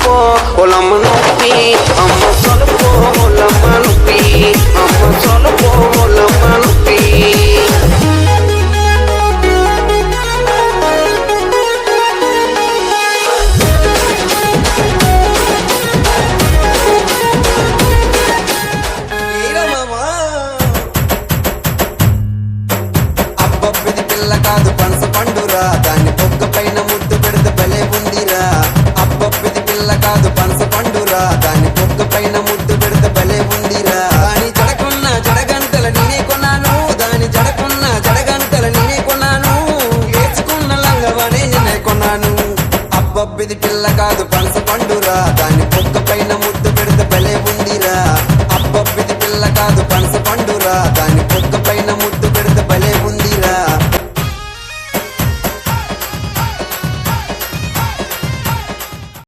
సొలుపో ఒలమ్మ నొప్పి అమ్మ సొలుపో ఒలమ్మ నొప్పి అమ్మ సొలుపో ఒలమ్మ నొప్పి అబ్బబ్బిది పిల్ల కాదు పనస పండురా దాన్ని పొక్క పైన ముద్దు పెడితే భలే ఉందిరా అబ్బబ్బిది పిల్ల కాదు పనస పండురా దాన్ని పొక్క పైన ముద్దు పెడితే భలే ఉందిరా దాని జడకున్న జడగంటల నేనే కొన్నాను దాని జడకున్న జడగంటల నేనే కొన్నాను వేసుకున్న లంగవనే నేనే కొన్నాను అబ్బబ్బిది పిల్ల కాదు పనస పండురా దాన్ని పొక్క పైన ముద్దు పెడితే భలే ఉందిరా అబ్బబ్బిది పిల్ల కాదు పనస పండు